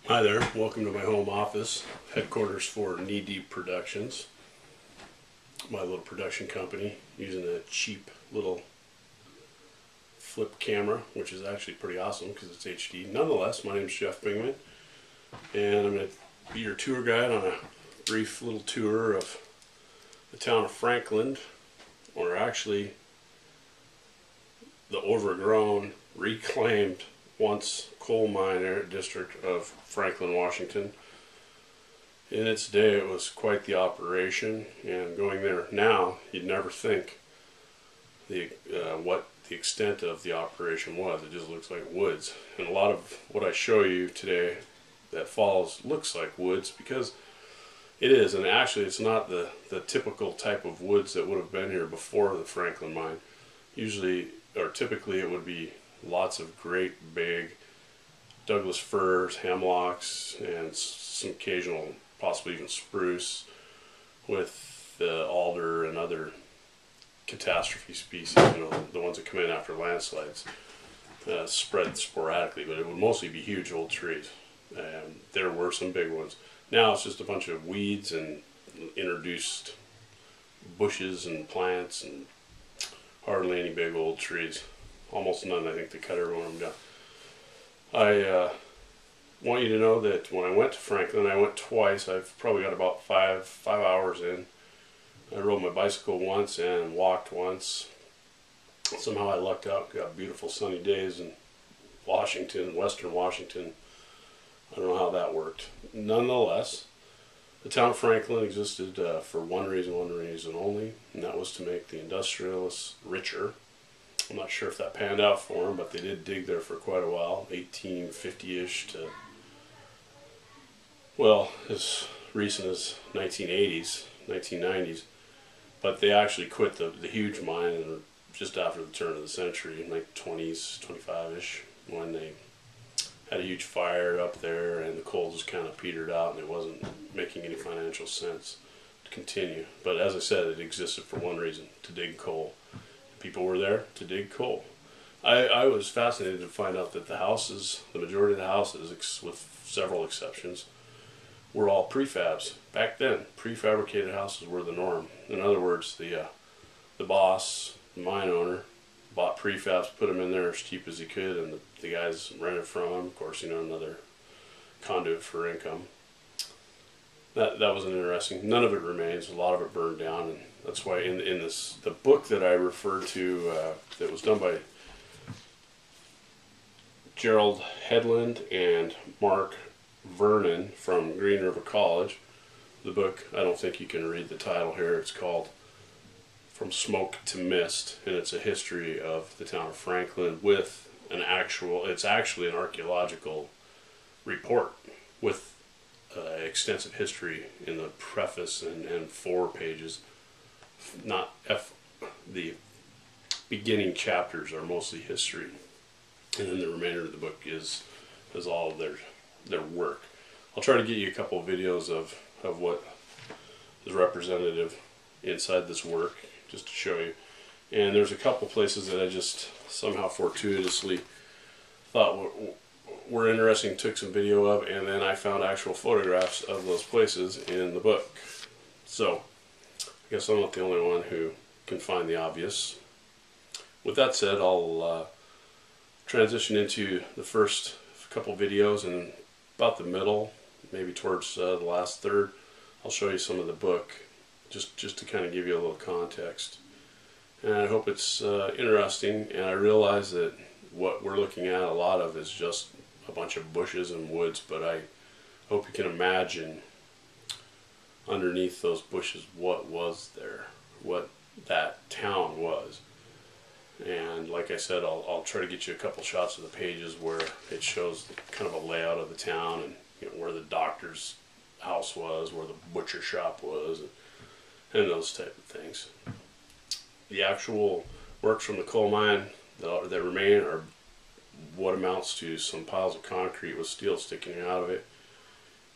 Hi there, welcome to my home office, headquarters for Knee Deep Productions, my little production company, using a cheap little flip camera, which is actually pretty awesome because it's HD. Nonetheless, my name is Jeff Bingman, and I'm going to be your tour guide on a brief little tour of the town of Franklin, or actually the overgrown, reclaimed, once coal mine district of Franklin, Washington. In its day, it was quite the operation, and going there now, you'd never think what the extent of the operation was. It just looks like woods, and a lot of what I show you today that follows looks like woods because it is, and actually it's not the typical type of woods that would have been here before the Franklin mine. Usually, or typically, it would be lots of great big Douglas firs, hemlocks, and some occasional, possibly even spruce, with the alder and other catastrophe species, the ones that come in after landslides, spread sporadically, but it would mostly be huge old trees. And there were some big ones. Now it's just a bunch of weeds and introduced bushes and plants and hardly any big old trees. Almost none. I think they cut every one of them down. I want you to know that when I went to Franklin, I went twice. I've probably got about five hours in. I rode my bicycle once and walked once. Somehow I lucked out, got beautiful sunny days in Washington, western Washington. I don't know how that worked. Nonetheless, the town of Franklin existed for one reason only, and that was to make the industrialists richer. I'm not sure if that panned out for them, but they did dig there for quite a while, 1850-ish to, well, as recent as 1980s, 1990s. But they actually quit the huge mine just after the turn of the century, in like 20s, 25-ish, when they had a huge fire up there and the coal just kind of petered out and it wasn't making any financial sense to continue. But as I said, it existed for one reason, to dig coal. People were there to dig coal. I was fascinated to find out that the houses, the majority of the houses, with several exceptions, were all prefabs. Back then, prefabricated houses were the norm. In other words, the boss, the mine owner, bought prefabs, put them in there as cheap as he could, and the guys rented from him. Of course, another conduit for income. That was an interesting. None of it remains. A lot of it burned down, and that's why in the book that I referred to that was done by Gerald Headland and Mark Vernon from Green River College. The book, I don't think you can read the title here. It's called From Smoke to Mist, and it's a history of the town of Franklin with it's actually an archaeological report with extensive history in the preface and 4 pages. The beginning chapters are mostly history, and then the remainder of the book is all of their work. I'll try to get you a couple of videos of what is representative inside this work, just to show you. And there's a couple places that I just somehow fortuitously thought were interesting, took some video of, and then I found actual photographs of those places in the book. So I guess I'm not the only one who can find the obvious. With that said, I'll transition into the first couple videos, and about the middle, maybe towards the last third, I'll show you some of the book, just to kind of give you a little context. And I hope it's interesting, and I realize that what we're looking at a lot of is just a bunch of bushes and woods, but I hope you can imagine underneath those bushes what was there, what that town was. And like I said, I'll try to get you a couple shots of the pages where it shows kind of a layout of the town, and where the doctor's house was, where the butcher shop was, and those type of things. The actual works from the coal mine that remain are what amounts to some piles of concrete with steel sticking out of it,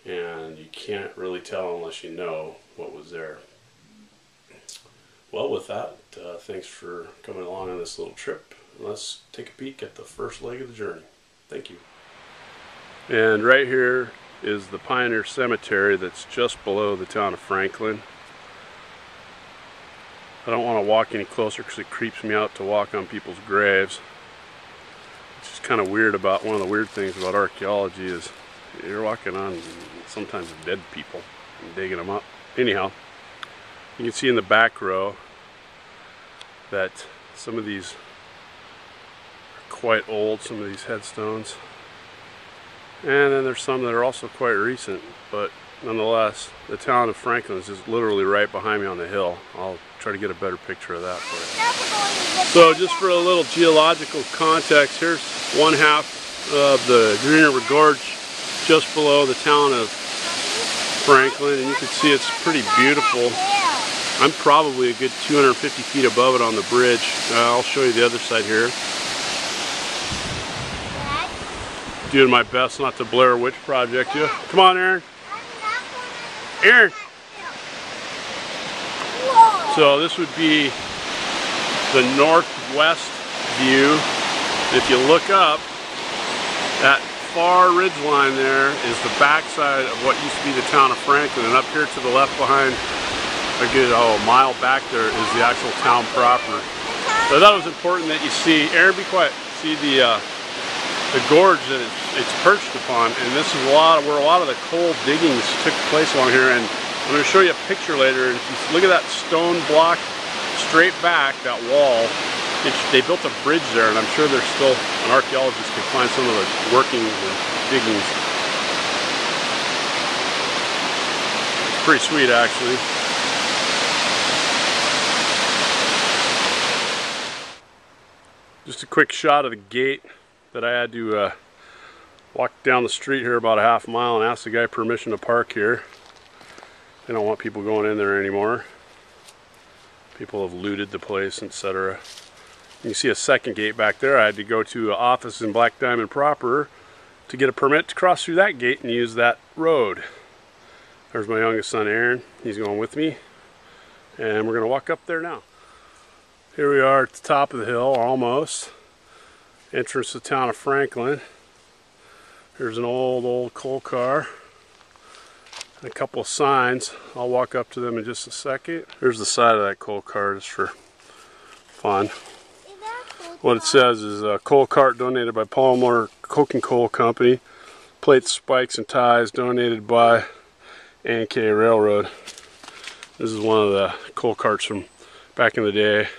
and you can't really tell unless you know what was there. Well, with that, thanks for coming along on this little trip. Let's take a peek at the first leg of the journey. Thank you. And right here is the Pioneer Cemetery that's just below the town of Franklin. I don't want to walk any closer because it creeps me out to walk on people's graves. It's just kind of weird about, one of the weird things about archaeology is you're walking on sometimes dead people and digging them up. Anyhow, you can see in the back row that some of these are quite old, some of these headstones. And then there's some that are also quite recent, but nonetheless, the town of Franklin is just literally right behind me on the hill. I'll try to get a better picture of that for you. So just for a little geological context, here's one half of the Green River Gorge just below the town of Franklin, and you can see it's pretty beautiful. I'm probably a good 250 feet above it on the bridge. I'll show you the other side here. Doing my best not to Blair Witch Project you. Come on, Aaron. Aaron. So this would be the northwest view. If you look up, that far ridge line there is the backside of what used to be the town of Franklin, and up here to the left behind, a good a mile back there, is the actual town proper. So I thought it was important that you see, Aaron, be quiet, see the gorge that it's perched upon, and this is where a lot of the coal diggings took place along here. And I'm going to show you a picture later, and if you look at that stone block straight back, that wall, they built a bridge there, and I'm sure there's still, an archaeologist can find some of the workings and diggings. It's pretty sweet, actually. Just a quick shot of the gate that I had to walk down the street here about a half mile and ask the guy permission to park here. They don't want people going in there anymore. People have looted the place, etc. You can see a second gate back there. I had to go to an office in Black Diamond proper to get a permit to cross through that gate and use that road. There's my youngest son, Aaron. He's going with me, and we're going to walk up there now. Here we are at the top of the hill, almost. Entrance to the town of Franklin. Here's an old coal car and a couple of signs. I'll walk up to them in just a second. Here's the side of that coal car just for fun. What it says is a coal cart donated by Palmer Coking Coal Company. Plates, spikes, and ties donated by A&K Railroad. This is one of the coal carts from back in the day.